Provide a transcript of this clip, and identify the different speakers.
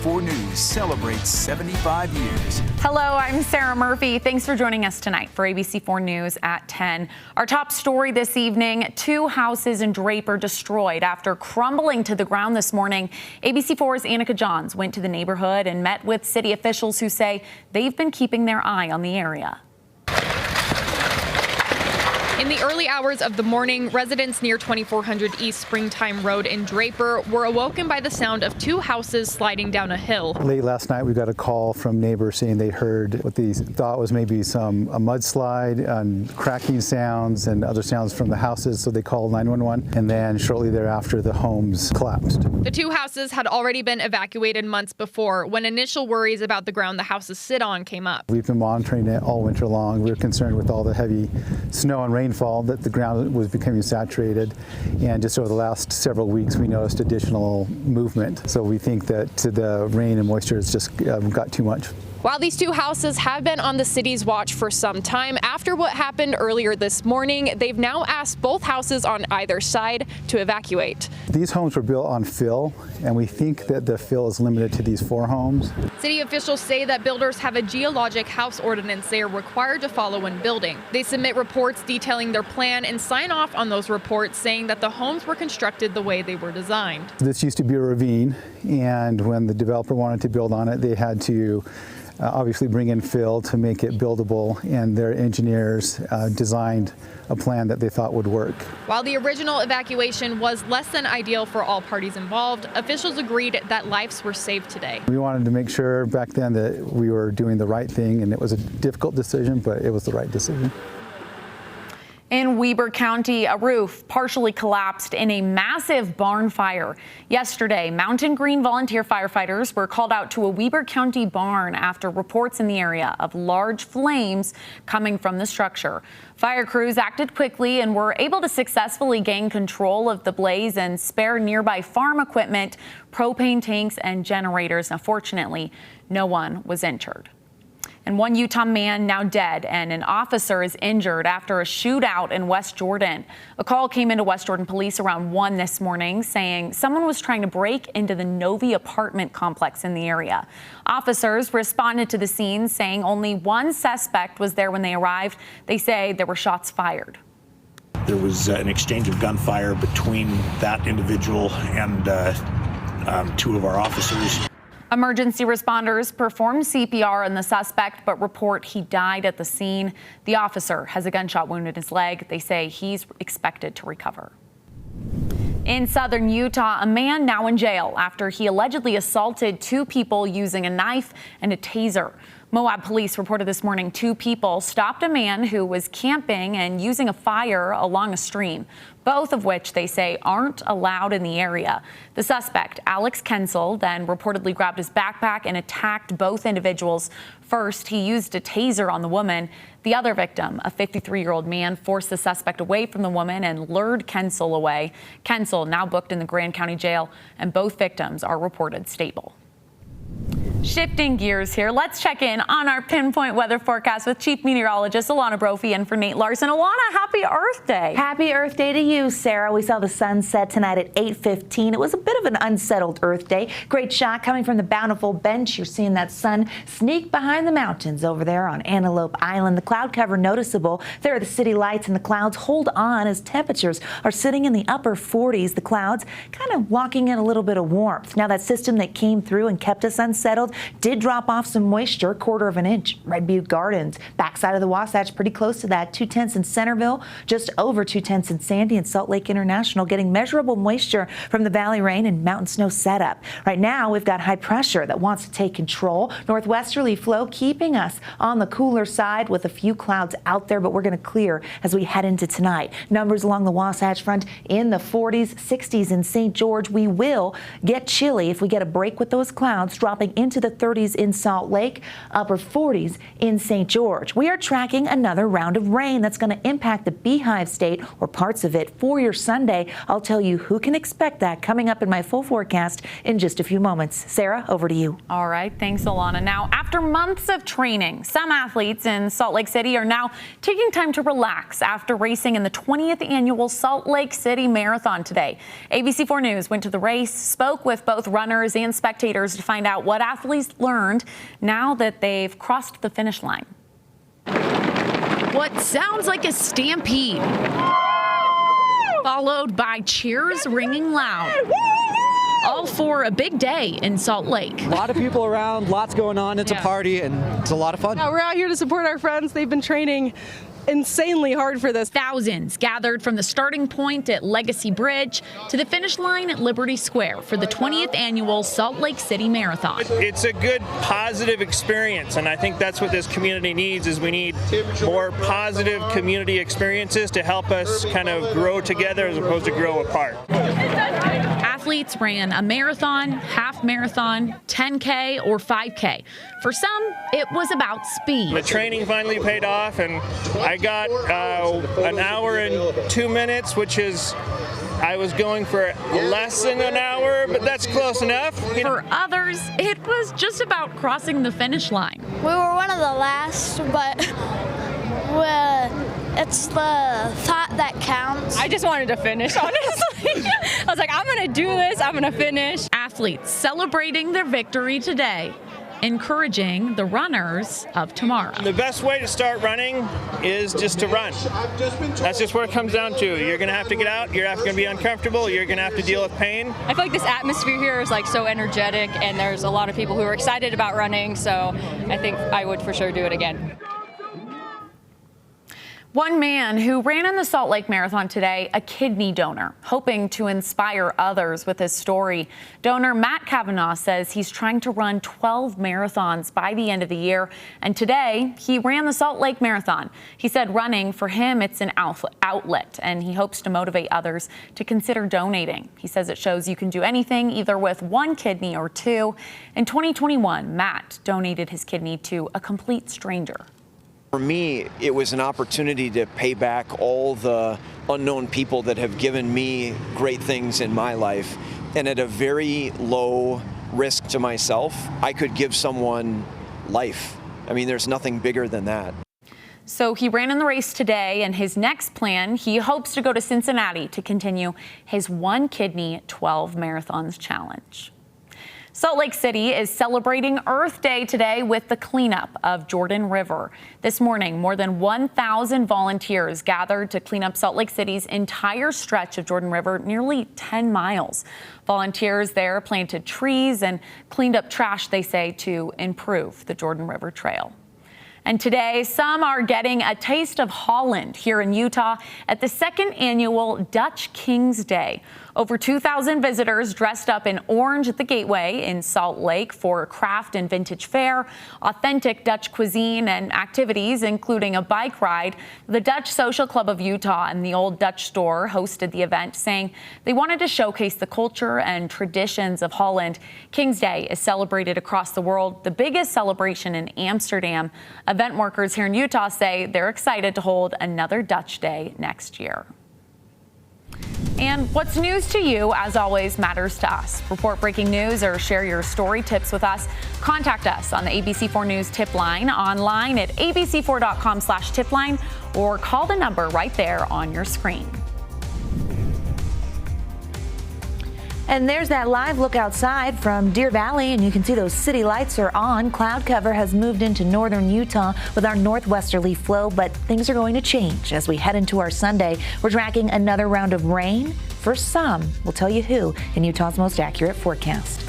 Speaker 1: ABC4 News celebrates 75 years.
Speaker 2: Hello, I'm Sarah Murphy. Thanks for joining us tonight for ABC4 News at 10. Our top story this evening, 2 houses in Draper destroyed after crumbling to the ground this morning. ABC4's Annika Johns went to the neighborhood and met with city officials who say they've been keeping their eye on the area.
Speaker 3: In the early hours of the morning, residents near 2400 East Springtime Road in Draper were awoken by the sound of 2 houses sliding down a hill.
Speaker 4: Late last night, we got a call from neighbors saying they heard what they thought was maybe a mudslide and cracking sounds and other sounds from the houses, so they called 911, and then shortly thereafter, the homes collapsed.
Speaker 3: The 2 houses had already been evacuated months before when initial worries about the ground the houses sit on came up.
Speaker 4: We've been monitoring it all winter long. We were concerned with all the heavy snow and rainfall that the ground was becoming saturated, and just over the last several weeks we noticed additional movement. So we think that the rain and moisture has just got too much.
Speaker 3: While these 2 houses have been on the city's watch for some time, after what happened earlier this morning, they've now asked both houses on either side to evacuate.
Speaker 4: These homes were built on fill, and we think that the fill is limited to these 4 homes.
Speaker 3: City officials say that builders have a geologic house ordinance they are required to follow when building. They submit reports detailing their plan and sign off on those reports saying that the homes were constructed the way they were designed.
Speaker 4: This used to be a ravine, and when the developer wanted to build on it, they had to obviously bring in fill to make it buildable, and their engineers designed a plan that they thought would work.
Speaker 3: While the original evacuation was less than ideal for all parties involved, officials agreed that lives were saved today.
Speaker 4: We wanted to make sure back then that we were doing the right thing, and it was a difficult decision, but it was the right decision.
Speaker 2: In Weber County, a roof partially collapsed in a massive barn fire. Yesterday, Mountain Green volunteer firefighters were called out to a Weber County barn after reports in the area of large flames coming from the structure. Fire crews acted quickly and were able to successfully gain control of the blaze and spare nearby farm equipment, propane tanks, and generators. Now, fortunately, no one was injured. And one Utah man now dead and an officer is injured after a shootout in West Jordan. A call came into West Jordan police around 1 this morning saying someone was trying to break into the Novi apartment complex in the area. Officers responded to the scene saying only one suspect was there when they arrived. They say there were shots fired.
Speaker 5: There was an exchange of gunfire between that individual and 2 of our officers.
Speaker 2: Emergency responders performed CPR on the suspect, but report he died at the scene. The officer has a gunshot wound in his leg. They say he's expected to recover. In southern Utah, a man now in jail after he allegedly assaulted 2 people using a knife and a taser. Moab police reported this morning 2 people stopped a man who was camping and using a fire along a stream, both of which they say aren't allowed in the area. The suspect, Alex Kensel, then reportedly grabbed his backpack and attacked both individuals. First, he used a taser on the woman. The other victim, a 53-year-old man, forced the suspect away from the woman and lured Kensel away. Kensel now booked in the Grand County Jail, and both victims are reported stable. Shifting gears here, let's check in on our pinpoint weather forecast with Chief Meteorologist Alana Brophy and for Nate Larson. Alana, happy Earth Day.
Speaker 6: Happy Earth Day to you, Sarah. We saw the sun set tonight at 8:15. It was a bit of an unsettled Earth Day. Great shot coming from the Bountiful Bench. You're seeing that sun sneak behind the mountains over there on Antelope Island. The cloud cover noticeable. There are the city lights, and the clouds hold on as temperatures are sitting in the upper 40s. The clouds kind of locking in a little bit of warmth. Now, that system that came through and kept us unsettled did drop off some moisture, 1/4 inch. Red Butte Gardens, backside of the Wasatch, pretty close to that. 2/10 in Centerville, just over 2/10 in Sandy and Salt Lake International, getting measurable moisture from the valley rain and mountain snow setup. Right now, we've got high pressure that wants to take control. Northwesterly flow keeping us on the cooler side with a few clouds out there, but we're going to clear as we head into tonight. Numbers along the Wasatch Front in the 40s, 60s in St. George. We will get chilly if we get a break with those clouds dropping into into the 30s in Salt Lake, upper 40s in St. George. We are tracking another round of rain that's going to impact the Beehive State or parts of it for your Sunday. I'll tell you who can expect that coming up in my full forecast in just a few moments. Sarah, over to you.
Speaker 2: All right. Thanks, Alana. Now, after months of training, some athletes in Salt Lake City are now taking time to relax after racing in the 20th annual Salt Lake City Marathon today. ABC4 News went to the race, spoke with both runners and spectators to find out what athletes learned now that they've crossed the finish line. What sounds like a stampede, followed by cheers ringing loud. All for a big day in Salt Lake.
Speaker 7: A lot of people around, lots going on. It's a party and it's a lot of fun.
Speaker 8: Yeah, we're out here to support our friends. They've been training insanely hard for this.
Speaker 2: Thousands gathered from the starting point at Legacy Bridge to the finish line at Liberty Square for the 20th annual Salt Lake City Marathon.
Speaker 9: It's a good, positive experience, and I think that's what this community needs. Is we need more positive community experiences to help us kind of grow together as opposed to grow apart.
Speaker 2: Athletes ran a marathon, half marathon, 10K, or 5K. For some, it was about speed.
Speaker 9: The training finally paid off, and I got an hour and 2 minutes, which is, I was going for less than an hour, but that's close enough.
Speaker 2: For others, it was just about crossing the finish line.
Speaker 10: We were one of the last, but it's the thought that counts.
Speaker 8: I just wanted to finish, honestly. I was like, I'm going to do this. I'm going to finish.
Speaker 2: Athletes celebrating their victory today, encouraging the runners of tomorrow.
Speaker 9: The best way to start running is just to run. That's just what it comes down to. You're going to have to get out. You're going to be uncomfortable. You're going to have to deal with pain.
Speaker 8: I feel like this atmosphere here is like so energetic, and there's a lot of people who are excited about running, so I think I would for sure do it again.
Speaker 2: One man who ran in the Salt Lake Marathon today, a kidney donor, hoping to inspire others with his story. Donor Matt Kavanaugh says he's trying to run 12 marathons by the end of the year, and today he ran the Salt Lake Marathon. He said running, for him, it's an outlet, and he hopes to motivate others to consider donating. He says it shows you can do anything, either with one kidney or two. In 2021, Matt donated his kidney to a complete stranger.
Speaker 11: For me, it was an opportunity to pay back all the unknown people that have given me great things in my life. And at a very low risk to myself, I could give someone life. I mean, there's nothing bigger than that.
Speaker 2: So he ran in the race today, and his next plan, he hopes to go to Cincinnati to continue his one kidney 12 marathons challenge. Salt Lake City is celebrating Earth Day today with the cleanup of Jordan River. This morning, more than 1,000 volunteers gathered to clean up Salt Lake City's entire stretch of Jordan River, nearly 10 miles. Volunteers there planted trees and cleaned up trash, they say, to improve the Jordan River Trail. And today, some are getting a taste of Holland here in Utah at the second annual Dutch Kings Day. Over 2,000 visitors dressed up in orange at the Gateway in Salt Lake for a craft and vintage fair, authentic Dutch cuisine, and activities, including a bike ride. The Dutch Social Club of Utah and the Old Dutch Store hosted the event, saying they wanted to showcase the culture and traditions of Holland. Kings Day is celebrated across the world, the biggest celebration in Amsterdam. Event workers here in Utah say they're excited to hold another Dutch Day next year. And what's news to you, as always, matters to us. Report breaking news or share your story tips with us. Contact us on the ABC4 News tip line, online at abc4.com/tipline, or call the number right there on your screen.
Speaker 6: And there's that live look outside from Deer Valley, and you can see those city lights are on. Cloud cover has moved into northern Utah with our northwesterly flow, but things are going to change as we head into our Sunday. We're tracking another round of rain for some. We'll tell you who in Utah's most accurate forecast.